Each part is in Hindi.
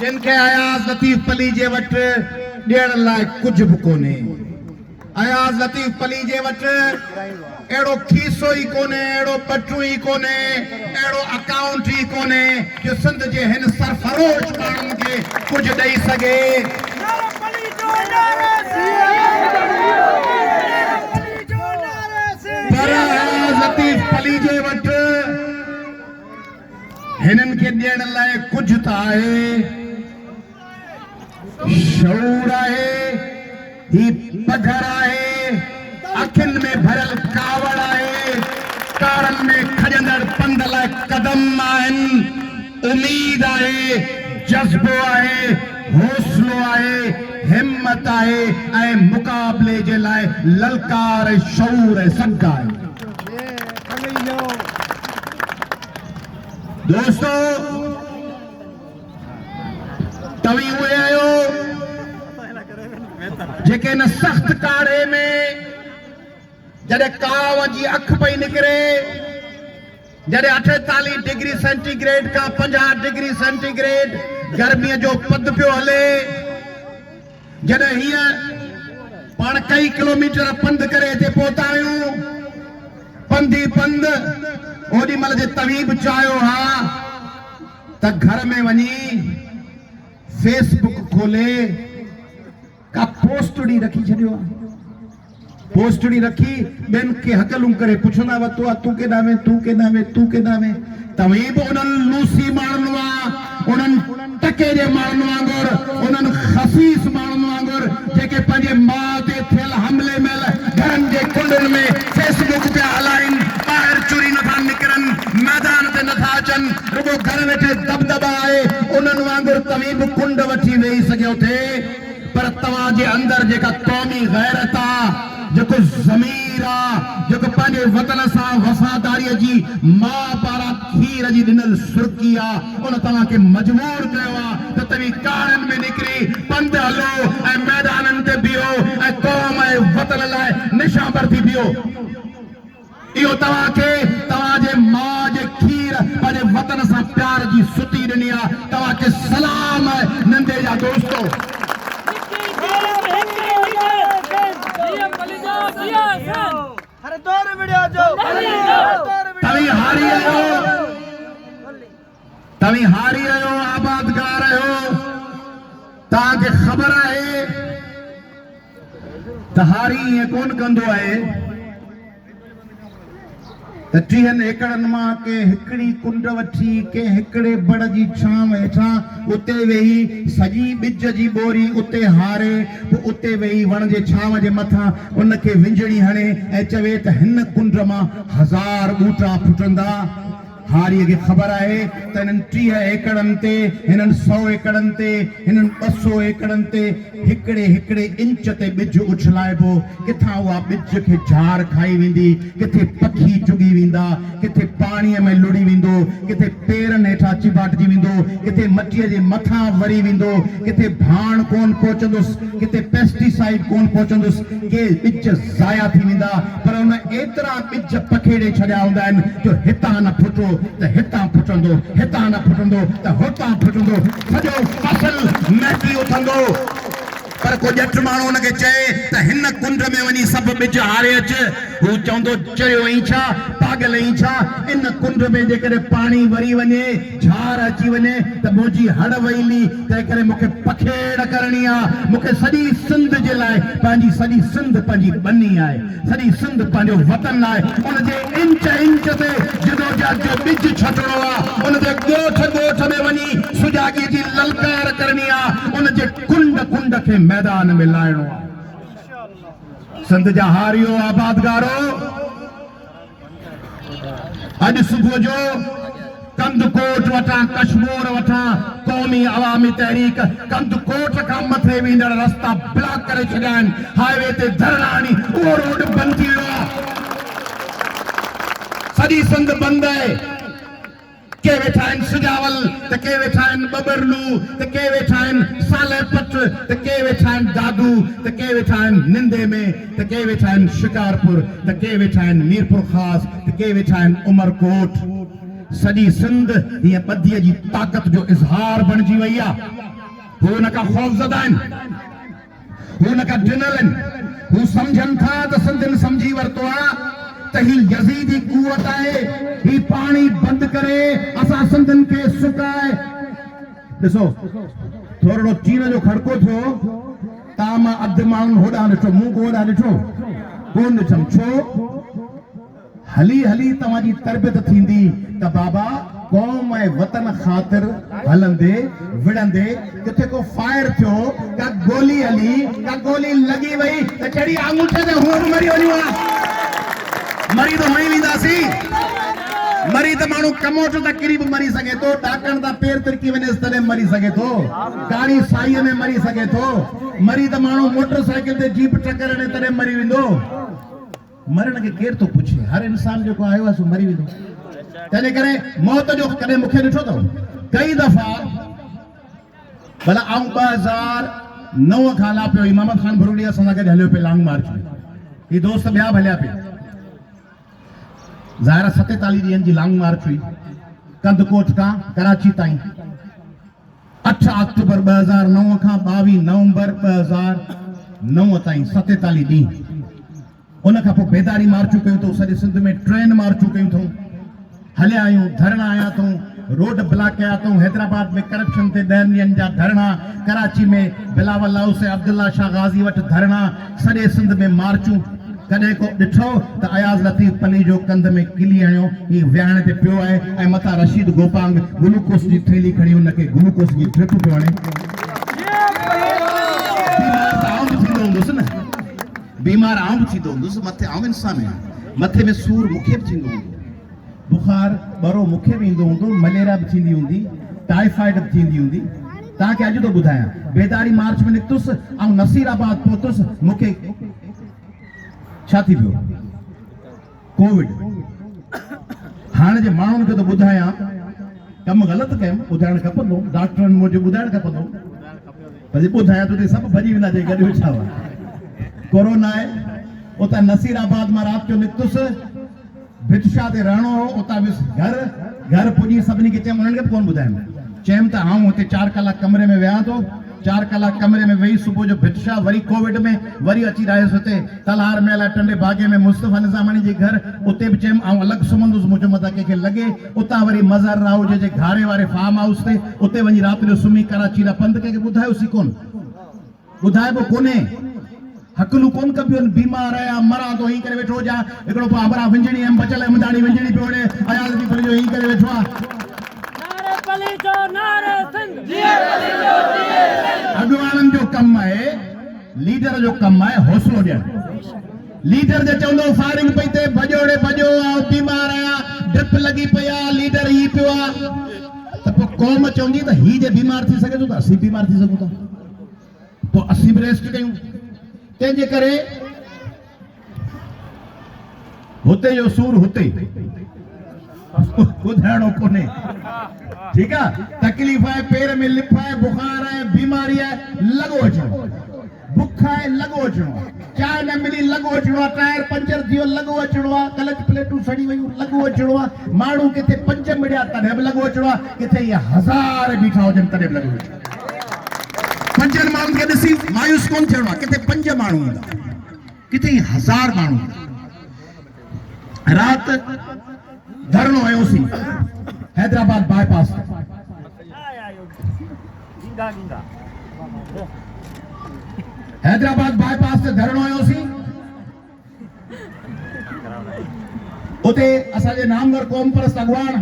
जिनके अयाज़ लतीफ़ पली जे वट ॾियण लाइ कुछ भी कोने। अयाज़ लतीफ़ पली जे वट एड़ो खीसो ही कोने, एड़ो पटू ही कोने, एड़ो अकाउंट ही कोने जो सिंध जे हिन सरफरोश माण्हुनि खे कुछ ॾेई सघे। पर अयाज़ लतीफ़ पली जे वट हिनन के ॾियण लाइ कुछ त आहे, शऊर आहे, ही पधर आहे, अखियुनि में भरियल कावड़ आहे, कारनि में खजंदड़ पंध लाइ कदम आहिनि, उम्मीद आहे, जज़्बो आहे, हौसलो आहे, हिम्मत आहे ऐं मुक़ाबले जे लाइ ललकार शऊर सघ आहे। दोस्तों, तवी उहे आहियो जेके न सख्त काढ़े में जॾहिं काव जी अख पई निकिरे, जॾहिं 48 डिग्री सेंटीग्रेड का 50 डिग्री सेंटीग्रेड गर्मीअ जो पद पियो हले, जॾहिं हीअं पाण कई किलोमीटर पंध करे हिते पहुता आहियूं, पंधी पंध ओडी महिल जे तवीब चाहियो हा त घर में वञी फेसबुक खोले का पोस्टड़ी रखी छॾियो आहे, पोस्टड़ी रखी ॿियनि खे हकलूं करे पुछंदा वतो आहे तूं केॾां में, तूं केॾां में, तूं केॾां में। तवीब उन्हनि लूसी माण्हुनि वां, उन्हनि टके जे माण्हुनि वांगुर, उन्हनि खसीस माण्हुनि वांगुर जेके पंहिंजे माउ ते थियल हमले महिल घरनि जे कुंडनि में फेसबुक पिया हलाइनि, ॿाहिरि चुरी नथा निकिरनि, मैदान ते नथा अचनि, रुगो घर वेठे दबदबा आहे, उन्हनि वांगुर तवीब कुंड वठी वेही सघियो थे। पर तव्हां जे अंदरि जेका क़ौमी गैरत आहे, जेको ज़मीर आहे, जेको पंहिंजे वतन सां वफ़ादारीअ जी माउ पारां खीर जी ॾिनल सुर्की आहे, उन तव्हांखे मजबूर कयो आहे त तव्हीं कारनि में निकिरी पंध हलो ऐं मैदाननि ते बीहो ऐं क़ौम ऐं वतन लाइ निशावर थी बीहो। इहो तव्हांखे तव्हांजे माउ जे खीर पंहिंजे वतन सां प्यार जी सुती ॾिनी आहे। तव्हांखे सलाम आहे नंढे जा दोस्तो। तव्हीं हारी आहियो, आबादगार आहियो, तव्हांखे ख़बर आहे त हारी ईअं कोन कंदो आहे त 30 एकड़नि मां के हिकिड़ी कुंड वठी के हिकिड़े बड़ जी छांव हेठां उते वेही सॼी ॿिज जी ॿोरी उते हारे, पोइ उते वेही वण जे छांव जे मथां उनखे विंजड़ी हणे ऐं चवे त हिन कुंड मां 1000 ॿूटा फुटंदा। हारीअ खे ख़बर आहे त हिननि 30 एकड़नि ते, हिननि 100 एकड़नि ते, हिननि 200 एकड़नि ते हिकिड़े हिकिड़े इंच ते ॿिज उछलाइबो। किथां उहा ॿिज खे झाड़ खाई वेंदी, किथे पखी चुगी वेंदा, किथे पाणीअ में लुड़ी वेंदो, किथे पेरनि हेठां चिबाटिजी वेंदो, किथे मटीअ जे मथां वरी वेंदो, किथे भाण कोन पहुचंदुसि, किथे पेस्टिसाइड कोन पहुचंदुसि, के ॿिज ज़ाया थी वेंदा। पर उन एतिरा ॿिज पखेड़े छॾिया हूंदा आहिनि जो हितां न फुटो त हितां फुटंदो, हितां न फुटंदो त हुतां फुटंदो, सॼो फसल महकी उथंदो। पर को ॼठ माण्हू हुनखे चए त हिन कुंड में वञी सभु ॿिज हारे अच, हू चवंदो चरियो ई छा, पागल ई छा। इन कुंड में जेकॾहिं पाणी वरी वञे, झार अची वञे त मुंहिंजी हड़ वहिली, तंहिं करे मूंखे पखेड़ करणी आहे। मूंखे सॼी सिंध जे लाइ पंहिंजी सॼी सिंध पंहिंजी बनी आहे, सॼी सिंध पंहिंजो वतन आहे। उनजे इंच इंच ते जदोजहद जो ॿिज छटणो आहे, उनजे ॻोठ ॻोठ में वञी सुजाॻी जी ललकार करणी आहे, उनजे कुंड कुंड खे मैदान में लाइणो आहे। सिंध जा हारियो आबादगारो, अॼु सुबुह जो कंदकोट वटां कश्मीर वटां क़ौमी अवामी तहरीक कंदकोट खां मथे वेंदड़ रस्ता ब्लॉक करे छॾिया आहिनि, हाईवे ते धरणा आणी, उहो रोड बंदि थी वियो आहे। सॼी सिंध बंदि आहे। के वेठा आहिनि सुजावल, त के वेठा आहिनि बबरलू, त के वेठा आहिनि सालेपत, त के वेठा आहिनि दादू, त के वेठा आहिनि निंदे में, त के वेठा आहिनि शिकारपुर, त के वेठा आहिनि मीरपुर ख़ास, त के वेठा आहिनि उमरकोट। सॼी सिंध हीअ ॿधीअ जी ताक़त जो इज़हार बणिजी वई आहे। हू हुन खां ख़ौफ़ज़दा आहिनि, हू हुन खां ॾिनल आहिनि, हू सम्झनि था त सिंधियुनि सम्झी वरितो आहे त ही यज़ीदी क़ुवत आहे, ही पाणी बंदि करे असां सिंधियुनि खे सुकाए। ॾिसो थोरो चीन जो खड़को थियो, तव्हां मां अधु माण्हुनि होॾां ॾिठो, मूं को होॾां ॾिठो कोन ॾिठमि। छो? हली हली तव्हांजी तरबियत थींदी त बाबा क़ौम ऐं वतन ख़ातिर हलंदे विढ़ंदे किथे को फायर थियो, का गोली हली, का गोली लॻी वई त कहिड़ी आंगूठे ते हूअं बि मरी वञूं हा। मरी त हणी वेंदासीं, मरी त माण्हू कमोट त किरी बि मरी सघे थो, ॾाकण त पेर तिरकी वञेसि तॾहिं मरी सघे थो, कारी साईअ में मरी सघे थो, मरी त माण्हू मोटरसाइकिल ते जीप टकर हणे तॾहिं मरी वेंदो। मरण खे केरु थो पुछे? हर इंसान जेको आयो आहे सो मरी वेंदो। तंहिंजे करे मौत जो कॾहिं मूंखे ॾिठो अथव कई दफ़ा, भला आऊं 2009 खां हला पियो, इमाम खान भरूड़ी असां सां गॾु हलियो पियो लॉन्ग मार्च में, ही दोस्त ॿिया बि हलिया पिया। ज़ाहिर 47 ॾींहंनि जी लॉन्ग मार्च हुई, कंदकोट खां कराची ताईं। 8 अक्टूबर 2009 खां 22 नवंबर 2009 ताईं 47 ॾींहं। उन खां पोइ बेदारी मार्चूं कयूं अथऊं, सॼे सिंध में ट्रेन मार्चूं कयूं अथऊं, हलिया आहियूं, धरना आया अथऊं, रोड ब्लॉक कया अथऊं। हैदराबाद में करप्शन ते 10 ॾींहंनि जा धरना, कराची में बिलावल हाउस अब्दुल्ला शाह गाज़ी वटि धरना, सॼे सिंध में मार्चूं। कॾहिं को ॾिठो त अयाज़ लतीफ़ पली जो कंध में किली हणियो, ही विहाणे ते पियो आहे ऐं मथां रशीद गोपांग ग्लूकोस जी थैली खणी हुनखे ग्लूकोस जी ड्रिप पियो हणे। बीमार आऊं बि थींदो हूंदुसि, मथे आऊं इंसान आहियां, मथे में सूर मूंखे बि थींदो हूंदो, बुखार ॿरो मूंखे बि ईंदो हूंदो, मलेरिया बि थींदी हूंदी, टाइफाइड बि थींदी हूंदी। तव्हांखे अॼु थो ॿुधायां, बेदारी मार्च में निकितुसि ऐं नसीराबाद पहुतुसि, मूंखे छा थी पियो? कोविड। हाणे जे माण्हुनि खे थो ॿुधायां, कमु ग़लति कयुमि, ॿुधाइणु खपंदो, डॉक्टरनि मुंहिंजो ॿुधाइणु खपंदो, पर ॿुधायां त सभु भॼी वेंदा जे गॾु वेठा हुआ। कोरोना आहे, उतां नसीराबाद मां राति जो निकितुसि, भितशा ते रहणो हो, उतां बि घर पुॼी सभिनी खे चयमि, उन्हनि खे बि कोन ॿुधायमि, चयमि त आऊं हुते 4 कलाक कमरे में वियां थो, 4 कलाक कमरे में वेही सुबुह जो भितशा, वरी कोविड में वरी अची रहियुसि हुते तलहार महल टंडे बागे में मुस्तफ़ा निज़ामानी जे घर, उते बि चयमि आऊं अलॻि सुम्हंदुसि, मुंहिंजो मथां कंहिंखे लॻे। उतां वरी मज़हर राव जे घारे वारे फार्म हाउस ते, उते वञी राति जो सुम्ही कराची ॾा पंधु, कंहिंखे ॿुधायोसीं कोन, ॿुधाइबो कोन्हे, हकलू कोन कबियूं, बीमार आया मरां तो ही करे वेठो हुजां। हिकिड़ो पोइ अबरा विंजणी ऐं बचल अमदाणी विंजणी पियो वणे, अयाज़ बि पली जो ही करे वेठो आहे। अॻवाननि जो कमु आहे, लीडर जो कमु आहे हौसलो ॾियणु। लीडर जे चवंदो फायरिंग पई थिए, भॼोड़े भॼो, बीमार आया, ड्रिप लॻी पई आहे, लीडर ही पियो आहे, त पोइ क़ौम चवंदी त ही जे बीमार थी सघे थो त असीं बीमार थी सघूं था, पोइ असीं बि रेस्ट कयूं। तंहिंजे करे हुते जो सूर हुते ॿुधाइणो कोन्हे, ठीकु आहे। तकलीफ़ आहे, पेर में लिफ आहे, बुखार आहे, बीमारी आहे, लॻो अचिणो, बुख आहे, लॻो अचिणो आहे, चांहि न मिली लॻो अचिणो आहे, टायर पंचर थी वियो लॻो अचिणो आहे, क्लच प्लेटूं सड़ी वयूं लॻो अचिणो आहे, माण्हू किथे 5 मिड़िया तॾहिं बि लॻो अचिणो आहे, किथे इहे 1000 बीठा हुजनि तॾहिं बि लॻो अचिणो आहे। 5 माण्हुनि खे ॾिसी मायूस कोन थियणो आहे, किथे 5 माण्हू हूंदा, किथे 1000 माण्हू हूंदा। राति धरणो हयोसीं हैदराबाद बाईपास, हैदराबाद बाईपास ते धरणो हयोसीं। उते असांजे नामवर क़ौम परस्त अॻवान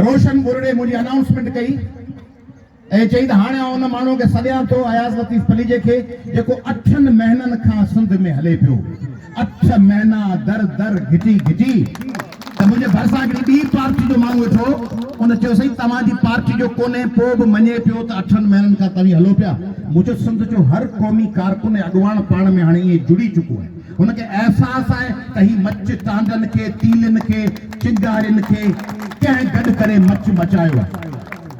रोशन बुरड़े मुंहिंजी अनाउंसमेंट कई ऐं चई त हाणे उन माण्हू खे सॾियां थो, अयाज़ लतीफ़ पलीजे खे, जेको 8 महीननि खां सिंध में हले पियो, 8 महीना दर दर घिटी घिटी, त मुंहिंजे भरिसां हिकिड़ी ॿी पार्टी जो माण्हू वेठो, उन चयो साईं तव्हांजी पार्टी जो कोन्हे, पोइ बि मञे पियो त 8 महीननि खां तव्हीं हलो पिया। मुंहिंजो सिंध जो हर क़ौमी कारकुन अॻवान पाण में हाणे ईअं जुड़ी चुको आहे, हुनखे अहसासु आहे त ही मच टांडनि खे, तीलियुनि खे, चिंगारियुनि खे कंहिं गॾु करे मच मचायो आहे।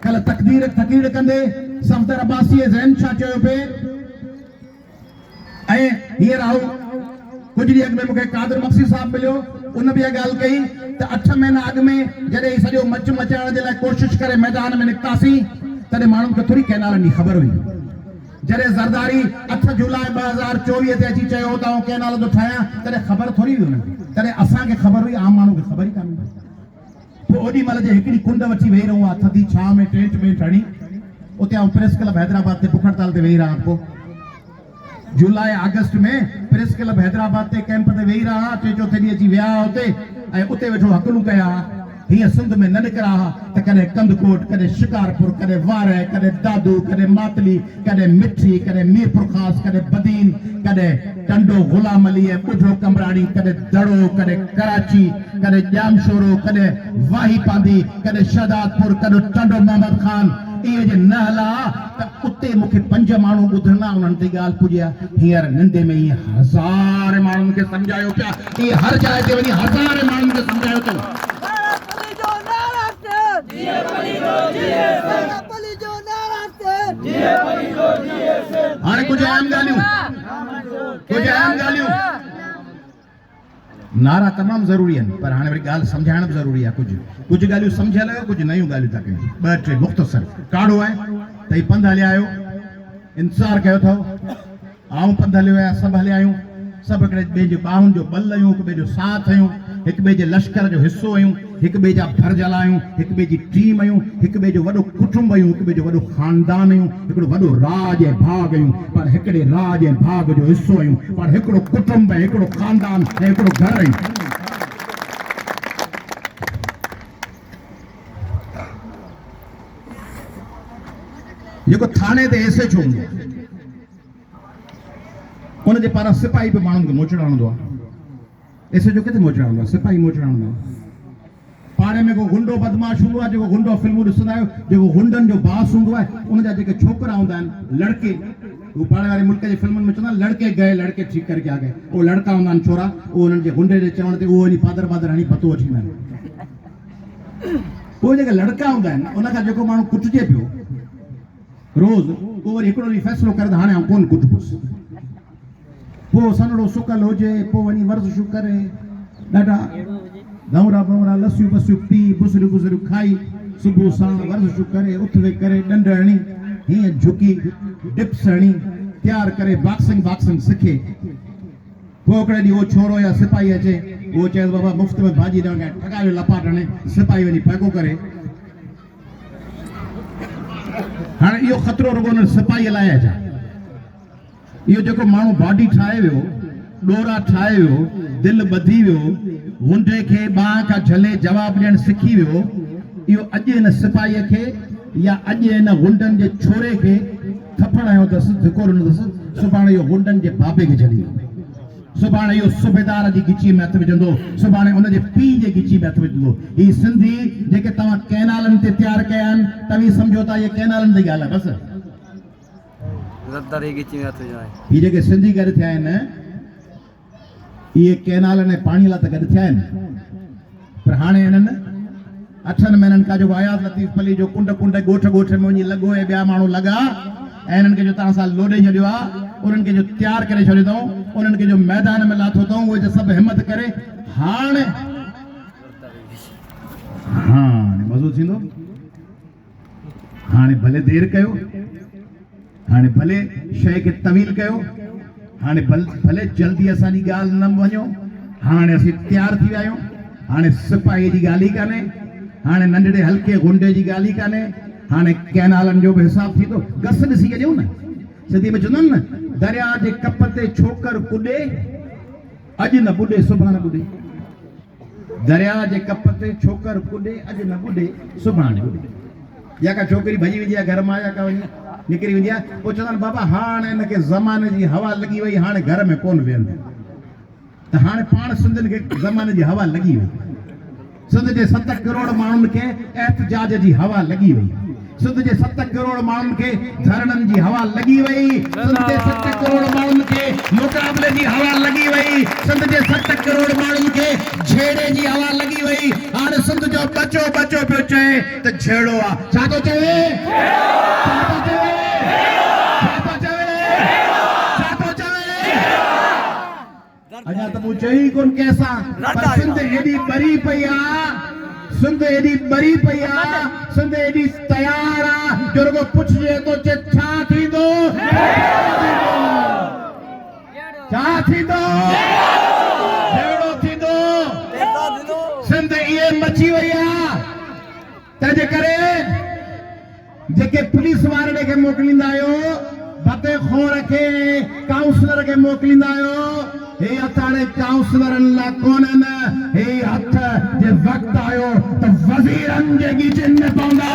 कल तक़रीर कंदे सफ़दर अब्बासी ज़ैन छा चयो पिए, ऐं हींअर आऊं कुझु ॾींहं अॻु में मूंखे कादिर मक्सी साहब मिलियो, उन भी ॻाल्हि कई त 8 महीना अॻु में जॾहिं सॼो मच मचाइण जे लाइ कोशिशि करे मैदान में निकितासीं तॾहिं माण्हुनि खे थोरी कैनालनि जी ख़बर हुई। जॾहिं ज़रदारी 8 जुलाई 2024 ते अची चयो त आउं कैनाल थो ठाहियां तॾहिं ख़बर थोरी हुई हुननि खे, तॾहिं असांखे ख़बर हुई, आम माण्हू खे ख़बर ई कान हुई। पोइ ओॾी महिल जे हिकिड़ी कुंड वठी वेही रहूं आहे थधी छांव में टेंट में ठणी, उते आउं प्रेस क्लब हैदराबाद ते बुख हड़ताल ते वेही रहां। पोइ जुलाई अगस्त में प्रेस क्लब हैदराबाद ते कैंप ते वेही रहा, टे चौथे ॾींहुं अची विया हुते ऐं उते वेठो हकलूं कया। हीअं सिंध में न निकिरा त कॾहिं कंदकोट, कॾहिं शिकारपुर, कॾहिं वार, कॾहिं दादू, कॾहिं मातली, कॾहिं मिठी, कॾहिं मीरपुर ख़ास, कॾहिं बदीन, कॾहिं टंडो गुलाम अली ऐं ॿुढो कमराणी, कॾहिं दड़ो, कॾहिं कराची, कॾहिं जामशोरो, कॾहिं वाही पांदी, कॾहिं शहदादपुर, कॾहिं टंडो मोहम्मद खान। इहे जे न हला त उते मूंखे 5 माण्हू ॿुधंदा, उन्हनि ते ॻाल्हि पुॼिया। हींअर निंडे में ईअं हज़ार माण्हुनि खे सम्झायो पिया, ईअं हर जाइ ते वञी हज़ार माण्हुनि खे सम्झायो अथऊं। हाणे कुझु अहम ॻाल्हियूं नारा तमामु ज़रूरी आहिनि, पर हाणे वरी ॻाल्हि सम्झाइण बि ज़रूरी आहे। कुझु ॻाल्हियूं सम्झियल आहियो, कुझु नयूं ॻाल्हियूं था कयूं। 2-3 मुख़्तसर काढ़ो आहे त ही पंधु हलिया आहियो, इंतज़ारु कयो अथव, आऊं पंधु हलियो आहियां, सभु हलिया आहियूं, सभु हिकिड़े ॿिए जे ॿाहुनि जो बल आहियूं, हिक ॿिए जो साथ आहियूं, हिक ॿिए जे लश्कर जो हिसो आहियूं, हिक ॿिए जा भरजल आहियूं, हिक ॿिए जी टीम आहियूं, हिक ॿिए जो वॾो कुटुंब आहियूं, हिक ॿिए जो वॾो ख़ानदान आहियूं, हिकिड़ो वॾो राज ऐं भाग आहियूं, पर हिकिड़े राज ऐं भाग जो हिसो आहियूं, पर हिकिड़ो कुटुंब ऐं हिकिड़ो ख़ानदान ऐं हिकिड़ो घर आहियूं। जेको थाने ते एस एच ओ हूंदो आहे उनजे पारां सिपाही बि माण्हुनि खे मोचड़ाईंदो आहे। एस एच ओ किथे मोचड़ाईंदो आहे? सिपाही मोचड़ाईंदो आहे। पाड़े में को गुंडो बदमाश हूंदो आहे, जेको गुंडो फिल्मूं ॾिसंदा आहियो, जेको गुंडनि जो बास हूंदो आहे, उनजा जेके छोकिरा हूंदा आहिनि, लड़के, वो पाड़े वारे मुल्क जे फिल्मुनि में चवंदा आहिनि लड़के गए, लड़के ठीक करके आ गए। उहो लड़का हूंदा आहिनि छोरा, उहो उन्हनि जे गुंडे जे चवण ते उहो वञी पादर पादर हणी पतो वठी ईंदा आहिनि। पोइ जेके लड़का हूंदा आहिनि उनखां जेको माण्हू कुटिजे पियो रोज़, पोइ वरी हिकिड़ो ॾींहुं फ़ैसिलो करे त हाणे आउं कोन कुटिबुसि। पोइ सनड़ो सुकल हुजे, पोइ वञी वर्ज़िशूं करे, ॾाढा दौरा बौरा लसियूं बसियूं पी, बुसरियूं बुसरियूं खाई, सुबुह साण वर्ज़िशूं करे, उथ वेही करे, ॾंड हणी, हीअं झुकी, डिप्स हणी, तयारु करे बॉक्सिंग सिखे। पोइ हिकिड़े ॾींहुं उहो छोरो या सिपाही अचे, उहो चए बाबा मुफ़्त में भाॼी ॾियण खां ठगायो लपाट हणे, सिपाही वञी पैको करे। हाणे इहो ख़तरो रुॻो हुन सिपाहीअ लाइ अचा। इहो जेको माण्हू बॉडी ठाहे वियो, ॾोरा ठाहे वियो, दिलि ॿधी वियो, गुंडे खे ॿांह खां झले जवाबु ॾियणु सिखी वियो, इहो अॼु हिन सिपाहीअ खे या अॼु हिन गुंडनि जे छोरे खे थप्पड़ हयो अथसि, धिको ॾिनो अथसि, सुभाणे इहो गुंडनि जे बाबे खे छॾींदो, सुभाणे इहो सूबेदार जी गिची में हथु विझंदो, सुभाणे उनजे पीउ जे गिची में हथु विझंदो। ही सिंधी जेके तव्हां कैनालनि ते तयारु कया आहिनि, तव्हीं सम्झो था इहे कैनालनि जी ॻाल्हि आहे बसि। ही जेके सिंधी गॾु थिया आहिनि, इहे कैनालनि ऐं पाणी लाइ त गॾु थिया आहिनि, पर हाणे हिननि 8 महीननि खां जेको आयाज़ लतीफ़ अली जो कुंड ॻोठ में वञी लॻो ऐं ॿिया माण्हू लॻा ऐं हिननि खे जो तव्हां सां लोॾे छॾियो आहे, उन्हनि खे जो तयारु करे छॾियो अथऊं, उन्हनि खे जो मैदान में लाथो अथऊं, उहे जो सभु हिमत करे हाणे मज़ो थींदो। हाणे भले देरि कयो, हाणे भले शइ खे तवील कयो, हाणे भले जल्दी असांजी ॻाल्हि न वञो, हाणे असीं तयारु थी विया आहियूं। हाणे सिपाही जी ॻाल्हि ई कान्हे, हाणे नंढड़े हल्के गुंडे जी ॻाल्हि ई कान्हे, हाणे कैनालनि जो बि हिसाब थी थो। गस ॾिसी ॾियूं न, सिंधी में चवंदा आहिनि न, दरिया जे कप ते छोकर कुॾे, अॼु न ॿुॾे सुभाणे ॿुॾे। दरिया जे कप ते छोकर कुॾे, अॼु न ॿुॾे सुभाणे ॿुॾे। या का छोकिरी भॼी वेंदी आहे घर मां, या का वञी निकिरी वेंदी आहे, पोइ चवंदा आहिनि बाबा हाणे हिनखे ज़माने जी हवा लॻी वई, हाणे घर में कोन वेहंदी। त हाणे पाण सिंधियुनि खे ज़माने जी हवा लॻी वई। सिंध जे 7 करोड़ माण्हुनि खे एहतजाज जी हवा लॻी वई। सिंध जे 7 करोड़ माण्हुनि खे धरणनि जी हवा लॻी वई। सिंध जे 7 करोड़ माण्हुनि खे मुक़ाबले जी हवा लॻी वई। सिंध जे 7 करोड़ माण्हुनि खे झेड़े जी हवा लॻी वई। हाणे सिंध जो बचो पियो चए त झेड़ो आहे। छा थो चवे? अञा त मूं चई कोन कैसा पर सिंध एडी बरी पई आ सिंध एडी बरी पई आ सिंध एडी तयार आ जो रुगो पुछजे तो छा थींदो छा थींदो जहिड़ो थींदो सिंध इहे मची वई आ तंहिंजे करे जेके पुलिस वारनि खे मोकिलींदा आहियो बते खोर खे काउंसलर खे मोकिलींदा आहियो हे हथाणे काउंसलरनि लाइ कोन्हनि हे हथ जे वक़्तु आयो त वज़ीरनि जे गीचनि में पवंदा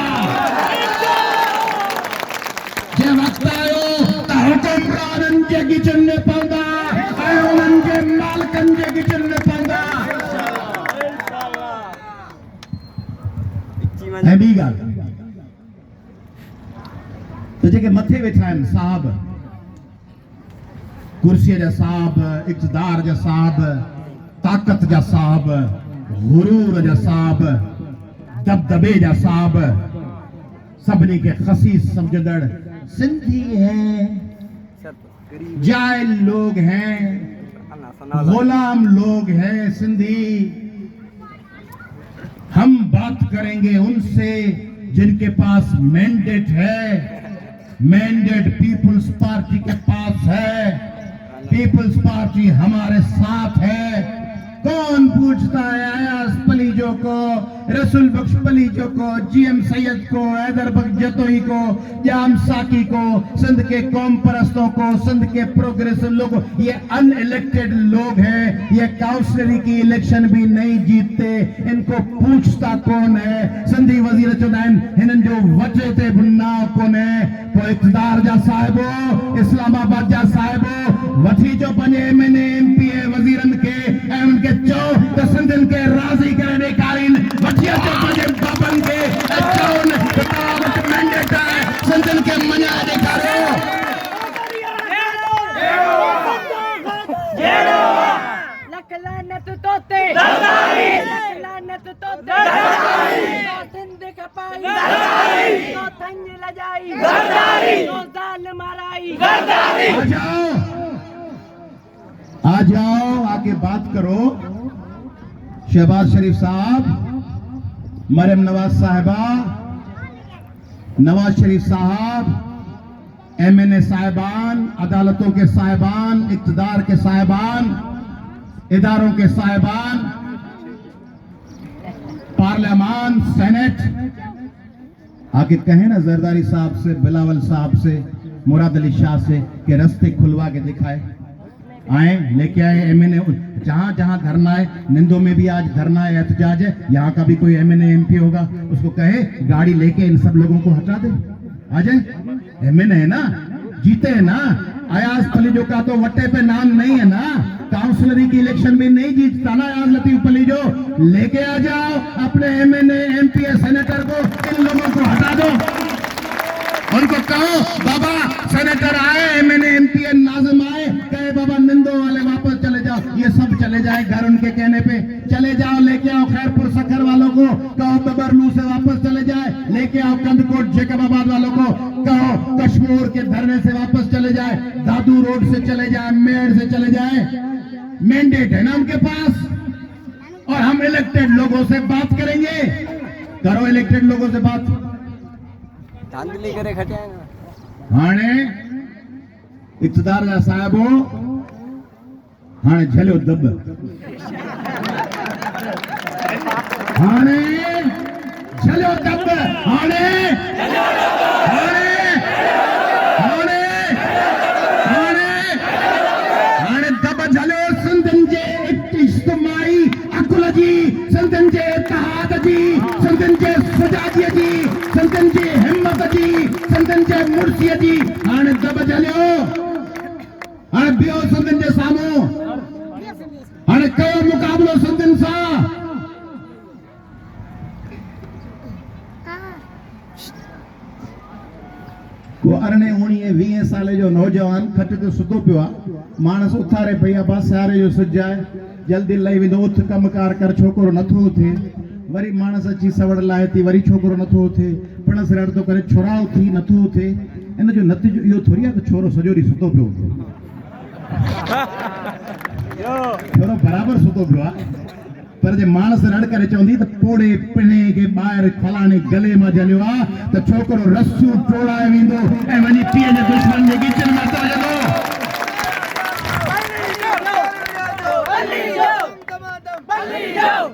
जे वक़्तु आयो त हुकुमराननि जे गीचनि में पवंदा ऐं उन्हनि जे मालिकनि जे गीचनि में पवंदा ऐं ॿी ॻाल्हि तो जेके मथे वेठा आहिनि साहब कुर्सीअ जा साहब इक़्तिदार जा साहब ताक़त जा साहब गुरूर जा साहब दबदबे जा साहब सभिनी खे खसीस समझंदड़ सिंधी हैं जाहिल लोग हैं गुलाम लोग हैं सिंधी हम बात करेंगे उनसे जिनके पास मैंडेट है मैंडेट पीपल्स पार्टी के पास है पीपल्स पार्टी हमारे साथ है कौन पूछता है अयाज पलीजो को रसूल बख्श पलीजो को जीएम सैयद को हैदर बख्श जतोई को जाम साकी को सिंध के कौम परस्तों को सिंध के प्रोग्रेसिव लोगों ये अनइलेक्टेड लोग हैं ये काउंसलरी की इलेक्शन भी नहीं जीतते इनको पूछता कौन है सिंधी वजीर चुनाइन हिनन जो वचे ते बुना कौन है तो इक़्तिदार जा साहिबो इस्लामाबाद जा साहिबो वठी जो पंजे एमएनए एमपीए वजीरन के ऐं उनके चो त सिंधियुनि खे राज़ी करे ॾेखारीनि वठी अचो पंहिंजे बाबनि खे चवनि त तव्हां वटि मैंडेट आहे सिंधियुनि खे मञाए ॾेखारियो लख लानत तोते लख लानत तोते सिंध खपाई तो थंज लजाई तो जाल माराई आ जाओ आके बात करो शहबाज शरीफ साहब मरियम नवाज साहिबा नवाज शरीफ साहब एमएनए साहिबान अदालतों के साहिबान इक़्तिदार के साहिबान इदारों के साहिबान पार्लियामान सेनेट आके कहें ना जरदारी साहब से बिलावल साहब से मुराद अली शाह से कि रास्ते खुलवा के दिखाए आए लेके आए एमएनए जहां जहां धरना है निंदो में भी आज धरना है एहतजाज है यहाँ का भी कोई एमएनए एमपी होगा उसको कहे गाड़ी लेके इन सब लोगों को हटा दे आ जाए एमएनए है ना जीते है ना अयाज पलीजो का तो वट्टे पे नाम नहीं है ना काउंसलरी की इलेक्शन भी नहीं जीतता ना अयाज लतीफ पलीजो लेके आ जाओ अपने एमएनए एमपी सेनेटर को इन लोगों को हटा दो उनको कहो बाबा सेनेटर आए एमएनए एमपी नाजिम आए कहे बाबा निंदो वाले वापस चले जाओ ये सब चले जाए घर उनके कहने पे चले जाओ लेके आओ खैरपुर सखर वालों को कहो बबरलू से वापस चले जाए लेके आओ कंदकोट जैकबाबाद वालों को कहो कश्मीर के धरने से वापस चले जाए दादू रोड से चले जाए मेड़ से चले जाए मैंडेट है ना उनके पास और हम इलेक्टेड लोगों से बात करेंगे करो इलेक्टेड लोगों से बात धांधली करे खटिया हाणे इक़्तिदार जा साहिबो हाणे झलियो दब हाणे झलियो दब हाणे हाणे हाणे हाणे हाणे दब झलियो सिंधियुनि जे इज्तिमाई अकुल जी सिंधियुनि जे इत्तेहाद जी सिंधियुनि जे सुजाॻीअ जी सिंधियुनि जी हिम्मत जी सिंधियुनि जे मुर्सीअ जी हाणे दब झलियो हाणे बियो सिंधियुनि जे साम्हूं हाणे कयो मुक़ाबिलो सिंधियुनि सां को 18-19-20 साल जो नौजवान खट ते सुतो पियो आहे मानस उथारे पई आहे बस यारे जो सिज आहे जल्दी लही वेंदो उथ कमकार कर छोकिरो नथो थिए वरी मानस अची सवड़ लाहे थी वरी छोकिरो नथो थिए पिणस रड़ थो करे छोराओ थी नथो थिए इन जो नतीजो इहो थोरी आहे त छोरो सॼो ॾींहुं सुतो पियो थोरो बराबर सुतो पियो आहे पर जे मानस रड़ करे चवंदी त पोड़े पिणे के ॿाहिरि फलाणे गले मां जलियो आहे त छोकिरो रसियूं टोड़ाए वेंदो ऐं वञी पीउ जे दुश्मन जे गिचनि में अटकजंदो।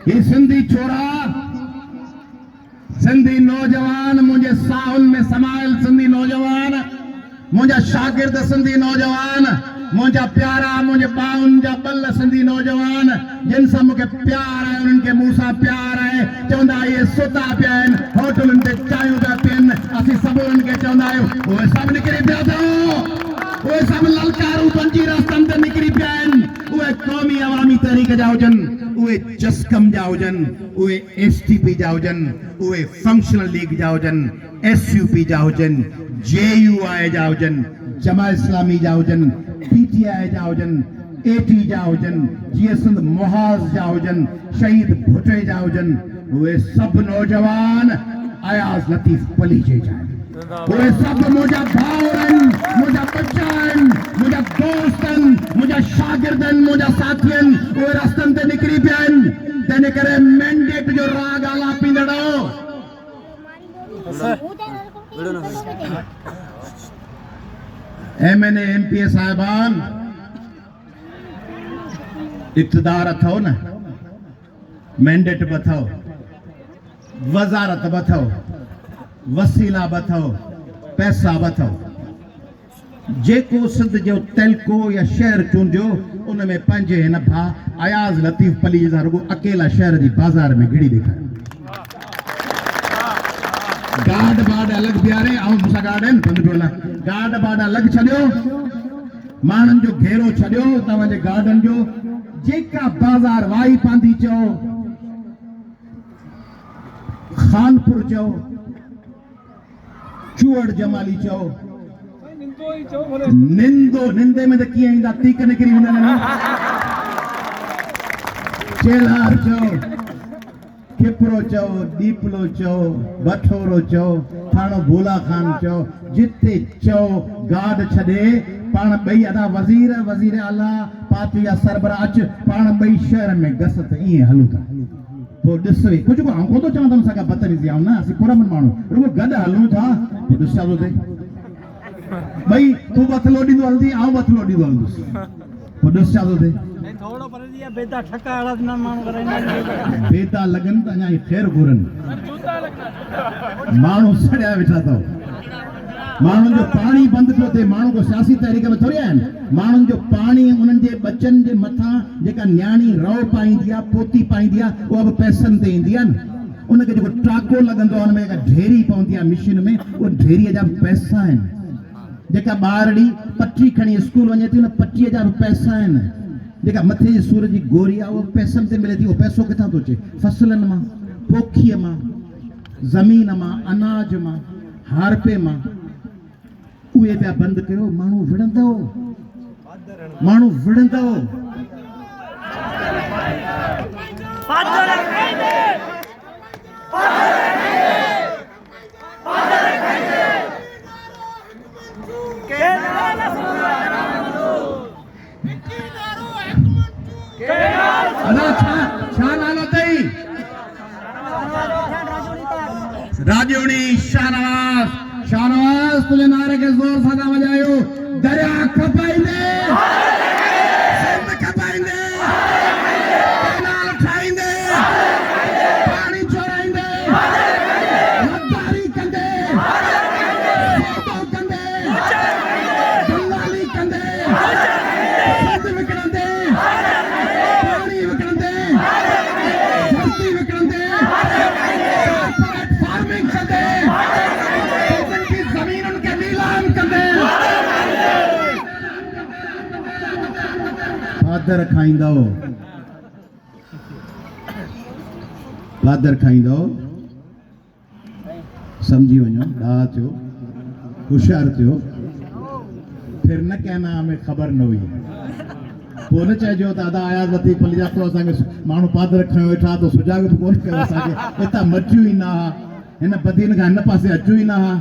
ये सिंधी छोरा सिंधी नौजवान मुझे साहुल में समायल सिंधी नौजवान मुझा शागिर्द सिंधी नौजवान मुझा प्यारा मुझे बाउन जा बल सिंधी नौजवान जिन सां मूंखे प्यार है उन्हनि खे मूं सां प्यार है चवंदा इहे सुता पिया आहिनि होटलुनि ते चांहियूं पिया पीअनि असीं सभु उन्हनि खे चवंदा आहियूं उहे सभु निकिरी पिया अथव उहे सभु ललकारूं पंजी रस्तनि ते निकिरी पिया आहिनि उहे क़ौमी अवामी तहरीक जा हुजनि उहे जस्कम जा हुजनि उहे एसटीपी जा हुजनि उहे फंक्शनल लीग जा हुजनि एसयूपी जा हुजनि जेयूआई जा हुजनि जमा इस्लामी जा हुजनि पीटीआई जा हुजनि एटी जा हुजनि जीअं सिंध मुहाज़ जा हुजनि शहीद भुटे जा हुजनि उहे सभु नौजवान अयाज़ लतीफ़ पली जे जा आहिनि उहे सभु मुंहिंजा भाउर आहिनि मुंहिंजा बच्चा आहिनि मुंहिंजा दोस्त आहिनि मुंहिंजा शागिर्द आहिनि मुंहिंजा साथी आहिनि उहे रस्तनि ते निकिरी पिया आहिनि तंहिं करे मैंडेट जो राग आला पींदड़ो MNA MPA साहिबान इक़्तिदार अथव न मैंडेट बि अथव वज़ारत बि अथव वसीला बि अथव पैसा बि अथव जेको सिंध जो तइलको या शहर चूंडियो उन में पंहिंजे हिन भाउ अयाज़ लतीफ़ पली जा रुगो अकेला शहर जी बाज़ार में घिड़ी ॾेखारियो गार्ड बार्ड अलॻि बीहारे ऐं मूंसां गार्ड आहिनि पंध टोला गार्ड बार्ड अलॻि छॾियो माण्हुनि जो घेरो छॾियो तव्हांजे गार्डन जो जेका बाज़ार वाई पांदी चओ खानपुर चओ चूअड़ जमाली चओ निंदो निंदे में त कीअं ईंदा तीक निकिरी वेंदा आहिनि चेलार चओ खिपरो चओ दीपलो चओ बठोरो चओ थाणो भोला खान चओ जिते चओ गार्ड छॾे पाण ॿई अदा वज़ीर वज़ीर आला पार्टी या सरबराह अच पाण ॿई शहर में गस त ईअं हलूं था पोइ ॾिस कुझु को आउं कोन थो चवां त मूंसां गॾु बदतमीज़ी आऊं न असीं पुरमन माण्हू रुगो गॾु हलूं था पोइ ॾिस छा थो थिए भई तूं बथलो ॾींदो हलंदी आउं बथलो ॾींदो हलंदुसि पोइ ॾिस छा थो थिए बेदा लगन त अञा ख़ैर घुरनि माण्हू सड़िया वेठा अथव माण्हुनि जो पाणी बंदि पियो थिए माण्हू को सियासी तहरीक में थोरी आहिनि माण्हुनि जो पाणी उन्हनि जे बचनि जे मथां जेका न्याणी रओ पाईंदी आहे पोती पाईंदी आहे उहा बि पैसनि ते ईंदी आहे न उनखे जेको टाको लॻंदो आहे हुन में जेका ढेरी पवंदी आहे मशीन में उहा ढेरीअ जा बि पैसा आहिनि जेका ॿारड़ी पटी खणी स्कूल वञे थी उन पटीअ जा बि पैसा आहिनि जेका मथे जे सूर जी गोरी आहे उहो पैसनि ते मिले थी उहो पैसो किथां थो अचे फसलनि मां पोखीअ मां ज़मीन मां अनाज मां हारपे मां उहे पिया बंदि कयो माण्हू विढ़ंदो राजोनी शाहनवाज शाहनवाज तुझे नारे के जोर सां था वजायो दरिया खपाइंदे सिंध खपाइंदे कैनाल ठाहींदे पानी चोराइंदे मदारी कंदे सौदो कंदे दलाली कंदे सिंध विकणंदे पानी विकणंदे धरती विकणंदे फार्मिंग कंदे की जमीन उनके नीलाम कंदे पादर खाईंदो समझी वञो ॾाह थियो होशियार थियो फिर न कहना हमें ख़बर न हुई पोइ न चइजो त अदा अयाज़ लतीफ़ पली जा तो असांखे माण्हू पादर खयो वेठा त सुजाग बि कोन कयो असांखे हितां मटियूं ई न हा हिन बदीन खां हिन पासे अचूं ई न हा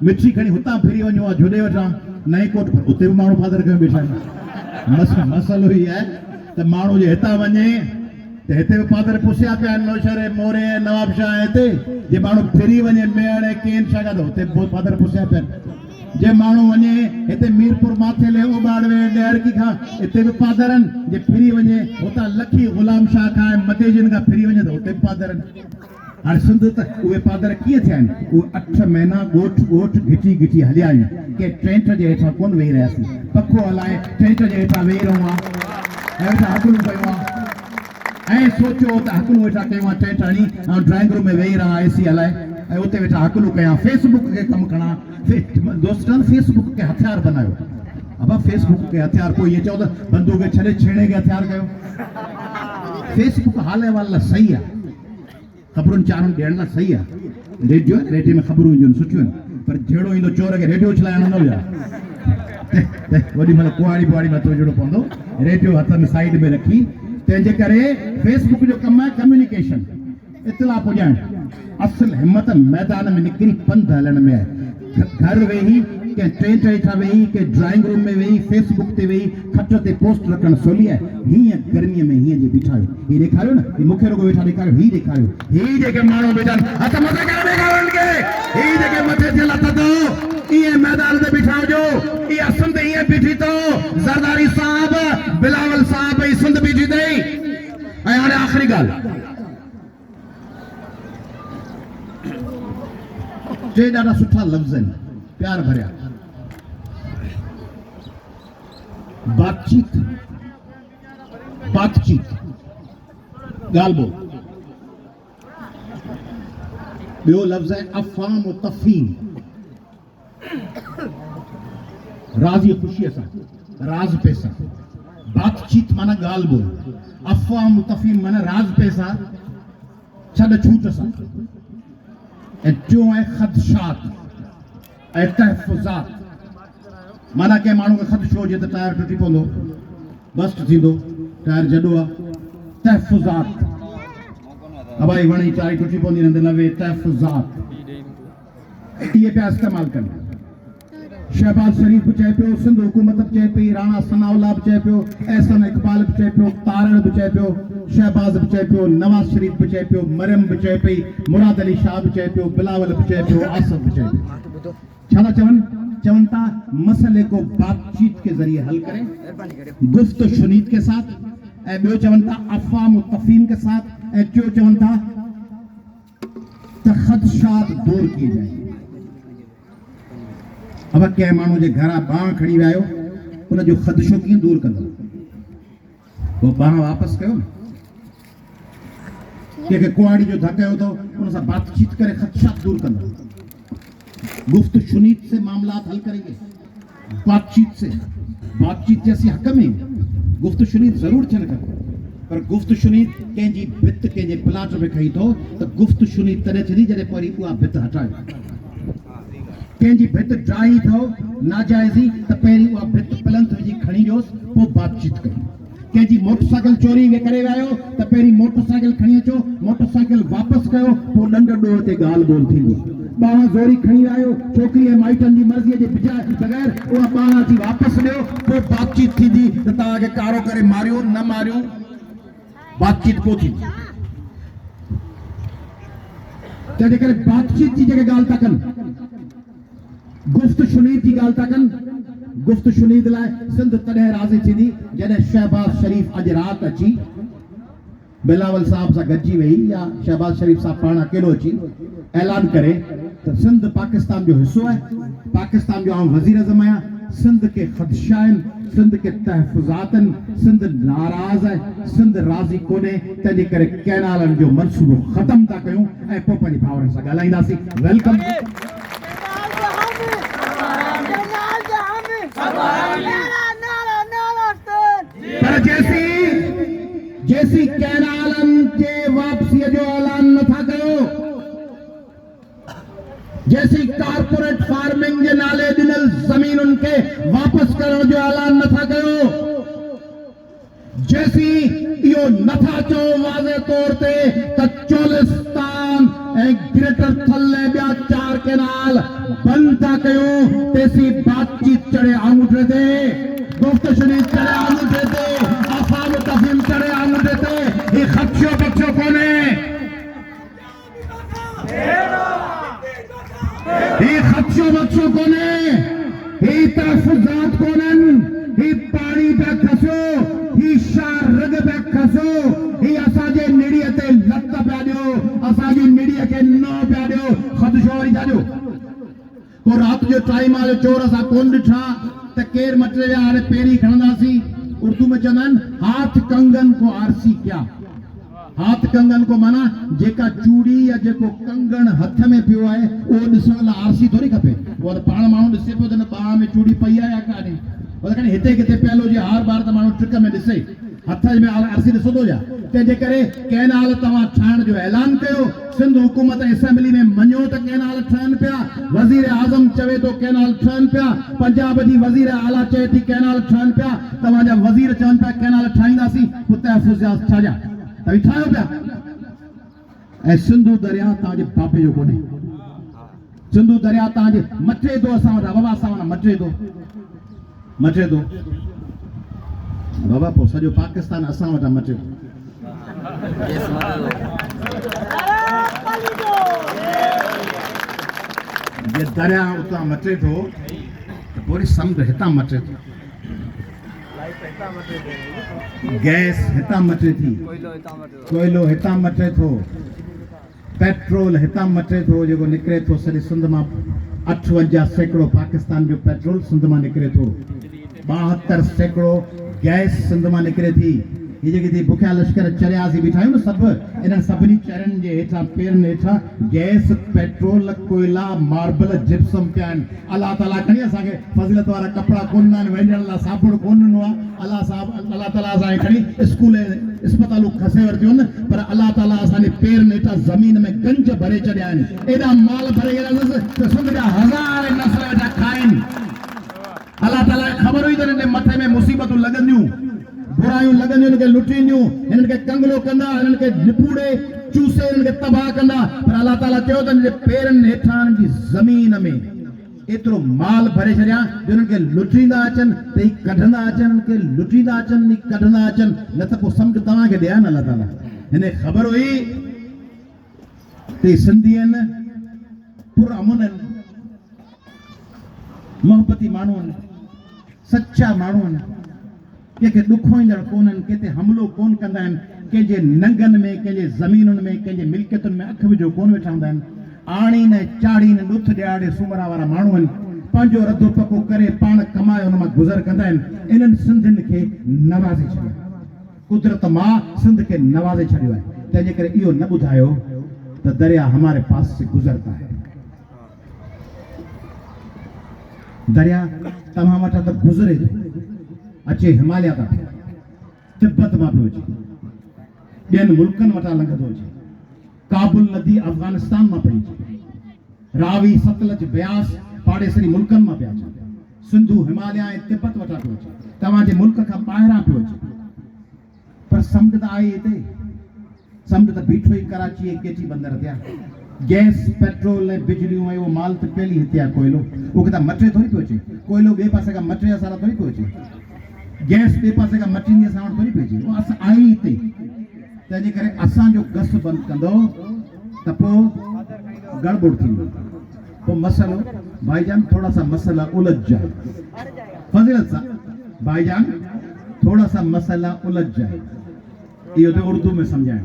मिठी खणी हुतां फिरी वञो आहे जुॾे वठां नई कोट पर उते बि माण्हू पादर खयो वेठा आहिनि मसलो ई आहे त त माण्हू जे हितां वञे त हिते बि पादर पुसिया पिया आहिनि नौशहर मोरे नवाब शाह हिते जे माण्हू फिरी वञे मेड़ केन शाह त हुते पादर पुसिया पिया आहिनि जे माण्हू वञे हिते मीरपुर माथेले उबाड़वे ॾेहरकी खां हिते बि पादर आहिनि जे फिरी वञे हुतां लखी गुलाम शाह खां मतेजिन खां फिरी वञे त हुते बि पादर आहिनि हाणे सिंध त उहे पादर कीअं थिया आहिनि उहे 8 महीना ॻोठ ॻोठ घिटी घिटी हलिया आहियूं के टेंट जे हेठां कोन वेही रहियासीं पखो हलाए टेंट जे हेठां वेही रहूं आहे ऐं वेठा हकलूं कयूं आहे ऐं सोचियो त हकलूं वेठा कयूं आहे टेंट हणी ऐं ड्राइंग रूम में वेही रहां एसी हलाए ऐं उते वेठा हकलूं कयां फेसबुक खे कमु खणा दोस्तनि फेसबुक खे हथियार बनायो अब फेसबुक के हथियार कोई ये चौदह बंदूक छड़े छेड़े के हथियार कयो फेसबुक हाले वाला सही है खबरुन चारण ॾियण लाइ सही आहे रेडियो में ख़बरूं ईंदियूं सुठियूं आहिनि पर जहिड़ो ईंदो चोर खे रेडियो चलाइणो न हुजे वॾी महिल कुआड़ी बुआड़ी मथो विझणो पवंदो रेडियो हथ में साइड में रखी तंहिंजे करे फेसबुक जो कमु आहे कम्युनिकेशन इतला पुॼाइण असल हिम्मत मैदान में निकिरी पंधु हलण में आहे घर वेही के टेंट हेठां वेही के ड्राइंग रूम में वेही फेसबुक ते वेही खट ते पोस्ट रखण सवली आहे हीअं गर्मीअ में हीअं जे बीठा आहियो हीअ ॾेखारियो न हीअ मूंखे रुॻो वेठा ॾेखारियो हीअ ॾेखारियो हीअ जेके माण्हू बीठा आहिनि हथ मथे करे ॾेखारियो के हीअ जेके मथे थियल हथ अथव इहे मैदान ते बीठा हुजो इहा सिंध हीअं बीठी अथव ज़रदारी साहब बिलावल साहब ई सिंध बीठी अथई ऐं हाणे आख़िरी ॻाल्हि टे ॾाढा सुठा लफ़्ज़ आहिनि प्यार भरिया बातचीत बातचीत ॻाल्हि ॿोल ॿियो लफ़्ज़ आहे अफ़ाम व तफ़हीम राज़ी ख़ुशीअ सां राज़ पैसा बातचीत माना ॻाल्हि ॿोल अफ़वाम व तफ़हीम माना राज़ पैसा छॾ छूट सां ऐं टियों आहे ख़दशात ऐं तहफ़ुज़ात माना कंहिं माण्हू खे ख़दशो हुजे त टायर टुटी पवंदो बस्ट थींदो टायर जॾो आहे तहफ़ुज़ात हवाई वणी टायर टुटी पवंदी न त नवे तहफ़ुज़ात इहे पिया इस्तेमालु कनि शहबाज शरीफ़ बि चए पियो सिंध हुकूमत बि चए पई राणा सनाउल्ला बि चए पियो एहसन इक़बाल बि चए पियो तारण बि चए पियो शहबाज बि चए पियो नवाज़ शरीफ़ बि चए पियो मरियम बि चए पई मुराद अली शाह बि चए पियो बिलावल बि चए पियो आसिफ बि चए पियो छा था चवनि था मसले को बातचीत के जरिए हल करें गुफ्त शुनीद के साथ ऐं ॿियो चवनि था अफ़वाम व तफ़हीम के साथ ऐं टियों चवनि था त ख़दशात दूर किए जाए अब कंहिं माण्हू जे घरां बांह खणी विया आहियो उनजो ख़दशो कीअं दूर कंदो पोइ बांह वापसि कयो न कंहिंखे कुआड़ी जो धक कयो अथव उन सां बातचीत करे ख़दशात दूर कंदो गुफ्त शुनीद से मामलात हल करेंगे बातचीत जैसी हक में गुफ्त शुनीद जरूर थियण खपे पर गुफ्त शुनीद कंहिंजी भित कंहिंजे प्लाट में खई थो त गुफ्त शुनीद तॾहिं थींदी जॾहिं पहिरीं उहा भित हटायो कंहिंजी भित ड्राही अथव नाजाइज़ी त पहिरीं उहा भित प्लंथ विझी खणी ॾियोसि पोइ बातचीत कयो कंहिंजी मोटरसाइकिल चोरी करे विया आहियो त पहिरीं मोटरसाइकिल खणी अचो मोटरसाइकिल वापसि कयो पोइ नंढ ॾोह ते ॻाल्हि ॿोल थींदी ॿारहं ज़ोरी खणी आयो छोकिरी ऐं माइटनि जी मर्ज़ीअ जे बग़ैर उहा ॿारहं अची वापसि ॾियो पोइ बातचीत थींदी त तव्हांखे कारो करे मारियो न मारियो बातचीत पोइ थींदी तंहिंजे करे बातचीत जी जेके ॻाल्हि था कनि गुफ्त शुनीद जी ॻाल्हि था कनि गुफ्त शुनीद लाइ सिंध तॾहिं राज़ी थींदी जॾहिं शहबाज शरीफ़ अॼु राति अची बिलावल साहब सां गॾिजी वेही या शहबाज शरीफ़ साहब पाण अकेलो अची ऐलान करे त सिंध पाकिस्तान जो हिसो आहे पाकिस्तान जो आउं वज़ीर आज़म आहियां सिंध के ख़दशा आहिनि सिंध के तहफ़ुज़ात आहिनि सिंध नाराज़ आहे सिंध राज़ी कोन्हे तंहिंजे करे कैनालनि जो मनसूबो ख़तमु था कयूं ऐं पोइ पंहिंजे भाउरनि सां ॻाल्हाईंदासीं वेलकम पर जैसी कैनालनि जे वापसीअ जो ऐलान नथा कयो जैसी कारपोरेट फार्मिंग के नाले ॾिनल ज़मीनुनि खे वापसि करण जो ऐलान नथा कयो जैसी इहो नथा चओ वाज़े तौर ते त चोलिस्तान ऐं ग्रेटर थल ऐं ॿिया 4 कैनाल बंदि था कयूं तेसी बातचीत चढ़े आङूठे ते गुफ्त शुनीद चढ़े आङूठे ते अफ़वाम तफ़हीम ही खदशो बख्शो कोने ही तहफुजात कोनन ही पानी पे खसो ही शार रग पे खसो ही असाजे निड़िया ते लत पिया ॾियो असाजी निड़िया के नो पिया ॾियो खदशो वरी जाजो को रात जो टाइम आयो चोर असां कोन ॾिठा त केर मटे विया हाणे पहिरीं खणंदासीं उर्दू में चवंदा आहिनि हाथ कंगन को आरसी क्या हाथ कंगन को माना जेका चूड़ी या जेको कंगन हथ में पियो आहे उहो ॾिसण लाइ आरसी थोरी खपे उहो त पाण माण्हू ॾिसे पियो त बाह में चूड़ी पई आहे या कान्हे उहो त हिते किथे पियल हुजे हार बार त माण्हू ट्रिक में ॾिसे हथ में आरसी ॾिसंदो या तंहिंजे करे कैनाल तव्हां ठाहिण जो ऐलान कयो सिंध हुकूमत असेंबली में मञो त कैनाल ठहनि पिया वज़ीर आज़म चवे थो कैनाल ठहनि पिया पंजाब जी वज़ीर आला चए थी कैनाल ठहनि पिया तव्हांजा वज़ीर चवनि पिया कैनाल ठाहींदासीं पोइ तहफ़ुज़ छाजा तव्हीं ठाहियो पिया ऐं सिंधु दरिया तव्हांजे बाबे जो कोन्हे सिंधु दरिया तव्हांजे मटे थो असां वटि बाबा असां वटि मटे थो बाबा पोइ सॼो पाकिस्तान असां वटि मटे थो जे दरिया उतां मटे थो त पोइ समुंड हितां मटे थो गैस हितां मटे थी कोयलो हितां मटे थो पेट्रोल हितां मटे थो जेको निकिरे थो सॼे सिंध मां 58 सैकड़ो पाकिस्तान जो पेट्रोल सिंध मां निकिरे थो 72 सैकड़ो गैस सिंध मां निकिरे थी ये जेके थी बुखिया लश्कर चरियासीं बीठा आहियूं न सभु इन्हनि सभिनी चरनि जे हेठां पेरनि हेठां गैस पेट्रोल कोयला मार्बल जिप्सम पिया आहिनि अलाह ताला खणी असांखे फज़ीलत वारा कपिड़ा कोन आहिनि वेंढण लाइ साबुण कोन ॾिनो आहे अलाह ताला असांखे खणी स्कूल इस्पतालूं खसे वरितियूं आहिनि पर अलाह ताला असांजे पेरनि हेठां ज़मीन में गंज भरे छॾिया आहिनि एॾा माल भरे छॾिया त सिंध जा हज़ार नस्ल वेठा खाइनि अलाह ताला खे ख़बर हुई त हिन जे मथे में मुसीबतूं लॻंदियूं बुरायूं लॻंदियूं हिनखे लुटींदियूं हिननि खे कंगलो कंदा हिननि खे निपूड़े चूसे हिननि खे तबाह कंदा पर अलाह ताला चयो त हिन जे पेरनि हेठां जी ज़मीन में एतिरो माल भरे छॾिया जो हिननि खे लुटींदा अचनि त ही कढंदा अचनि हिननि खे लुटींदा अचनि कढंदा अचनि न त पोइ समुझ तव्हांखे ॾिया न अलाह ताला हिन ख़बर हुई त सिंधी आहिनि पुरअमन आहिनि मोहबती माण्हू आहिनि सचा माण्हू आहिनि कंहिंखे ॾुखो ईंदड़ कोन आहिनि कंहिं ते हमिलो कोन कंदा आहिनि कंहिंजे नंगनि में कंहिंजे ज़मीनुनि में कंहिंजे मिल्कियतुनि में अखि विझो कोन वेठा हूंदा आहिनि आणी न चाढ़ी न ॾुथ ॾियाड़े सूमरा वारा माण्हू आहिनि पंहिंजो रधो पको करे पाण कमाए हुन मां गुज़र कंदा आहिनि इन्हनि सिंधियुनि खे नवाज़े छॾियो कुदरत मां सिंध खे नवाज़े छॾियो आहे तंहिंजे करे इहो न ॿुधायो त दरिया हमारे पास से गुज़रता है दरिया तव्हां वटां त गुज़रे थो अचे हिमालय तां तिब्बत मां पियो अचे ॿियनि मुल्कनि वटां लंघंदो अचे काबुल नदी अफगानिस्तान मां पई अचे रावी सतलज ब्यास पाड़ेसरी मुल्कनि मां पिया अचनि सिंधु हिमालय ऐं तिब्बत वटां पियो अचे तव्हांजे मुल्क खां ॿाहिरां पियो अचे पर समुंड त आहे हिते समुंड त बीठो ई कराची ऐं केची बंदर ते आहे गैस पेट्रोल ऐं बिजलियूं ऐं उहो माल त पहिली हिते आहे कोयलो उहो किथां मटे थोरी पियो अचे कोयलो ॿिए पासे खां मटे असां थोरी पियो अचे गैस ॿिए पासे खां मटींदी असां वटि थोरी पइजे उहो असां आहे ई हिते तंहिंजे करे असांजो गस बंदि कंदो त पोइ गड़बड़ थींदो पोइ मसइलो भाईजान थोड़ा सा मसला उलझ जाए फज़ीलत सां भाईजान थोड़ा सा मसला उलझ जाए इहो त उर्दू में सम्झाइण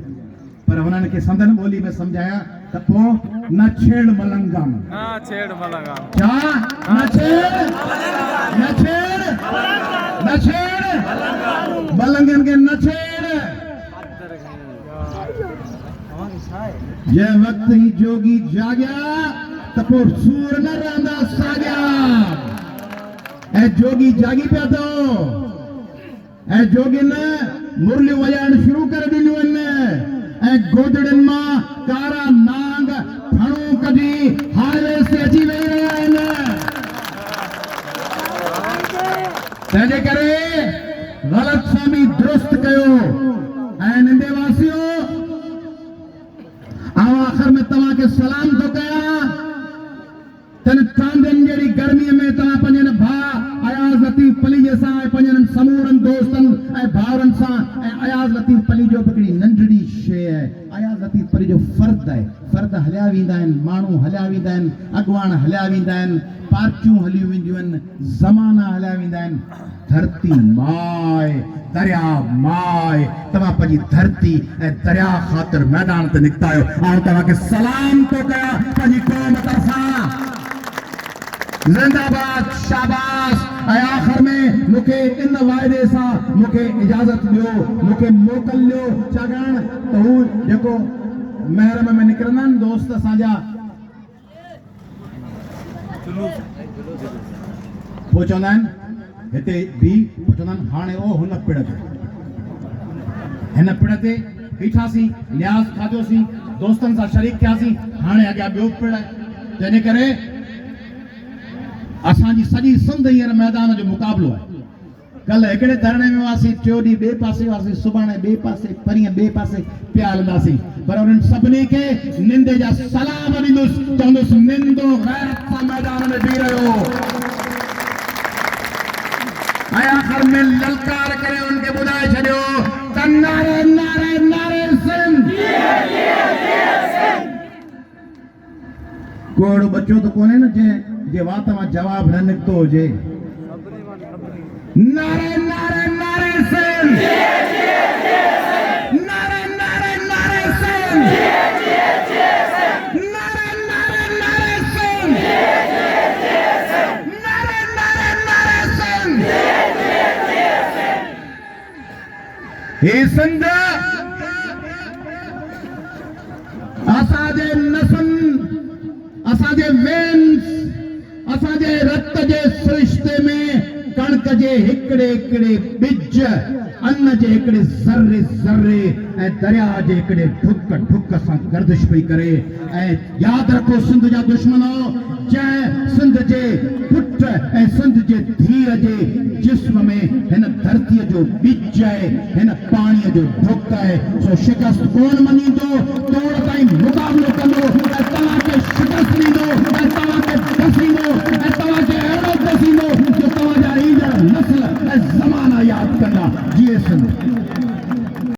पर हुननि खे संदन ॿोली में सम्झाया त पोइ न छेड़ मलंगा छा न छेड़ मलंगनि खे न छेड़ जे वक्त ही जोगी जाॻिया त पोइ सूर न रहंदा साॻिया ऐं जोगी जाॻी पिया थो ऐं जोगियुनि मुरलियूं वॼाइण शुरू करे ॾिनियूं आहिनि ऐं गोदड़ियुनि मां कारा नांग फणूं कढी हाईवे ते अची वेही रहिया आहिनि तंहिंजे करे ग़लतफ़हमी दुरुस्त कयो ऐं निंदे वासियो आख़िर में तव्हांखे सलाम थो कयां तन चांदनि जहिड़ी गर्मीअ में तव्हां पंहिंजनि भाउ अयाज़ लतीफ़ पली सां ऐं पंहिंजनि समूरनि दोस्तनि ऐं भाउरनि सां ऐं अयाज़ लतीफ़ पली जो हिकिड़ी नंढड़ी शइ आहे अयाज़ लतीफ़ पली जो फ़र्द आहे फ़र्द हलिया वेंदा आहिनि माण्हू हलिया वेंदा आहिनि, अॻुवान हलिया वेंदा आहिनि, पार्टियूं हलियूं वेंदियूं आहिनि, ज़माना हलिया वेंदा आहिनि। धरती माए, दरिया माए, तव्हां पंहिंजी धरती ऐं दरिया ख़ातिर मैदान ते निकिता आहियो। आउं तव्हांखे सलाम थो कयां पंहिंजी क़ौम तरफ़ां। जिंदाबाद, शाबाश। ऐं आख़िर में मूंखे इन वाइदे सां मूंखे इजाज़त ॾियो, मूंखे मोकल ॾियो, छाकाणि त हू जेको महरम में निकिरंदा आहिनि दोस्त असांजा, पोइ चवंदा आहिनि हिते बि, पोइ चवंदा आहिनि हाणे ओ हुन पिण ते, हिन पिण ते बीठासीं, न्याज़ खाधोसीं, दोस्तनि सां शरीक थियासीं, हाणे अॻियां ॿियो पिण आहे। तंहिंजे करे असांजी सॼी सिंध हींअर मैदान जो मुक़ाबिलो आहे। कल्ह हिकिड़े धरणे में हुआसीं, टियों ॾींहुं ॿिए पासे हुआसीं, सुभाणे ॿिए पासे, परीहं ॿिए पासे पिया हलंदासीं। पर उन्हनि सभिनी खे निंद जा सलाम ॾींदुसि, चवंदुसि निंदो गैरत सां मैदान में बीह रहियो। ऐं आख़िर में ललकार करे उनखे ॿुधाए छॾियो त नारे नारे नारे सिंध। को अहिड़ो बचो त कोन्हे न जे वात मां जवाब न निकितो हुजे। नारे नारे नारे सिंध, नारे नारे नारे सिंध, नारे नारे नारे सिंध, नारे नारे नारे सिंध। ही सिंध असांजे नसुनि, असांजे वेन्स, असांजे रत जे सिरिश्ते में कणक जे हिकिड़े हिकिड़े ॿिज, अन्न जे हिकिड़े ज़र्रे ज़र्रे ऐं दरिया जे हिकिड़े ढुक ढुक सां गर्दिश पई करे। ऐं यादि रखो सिंध जा दुश्मनो, जंहिं सिंध जे पुट ऐं सिंध जे धीअ जे जिस्म में हिन धरतीअ जो ॿिज आहे, हिन पाणीअ जो ढुक आहे, सो शिकस्त कोन मञींदो, तोड़ ताईं मुक़ाबिलो कंदो ऐं तव्हांखे शिकस्त ॾींदो ऐं तव्हांखे डसींदो ऐं तव्हांखे अहिड़ो डसींदो जो तव्हांजा ईंदड़ नस्ल ऐं ज़माना यादि कंदा। जीए सिंध।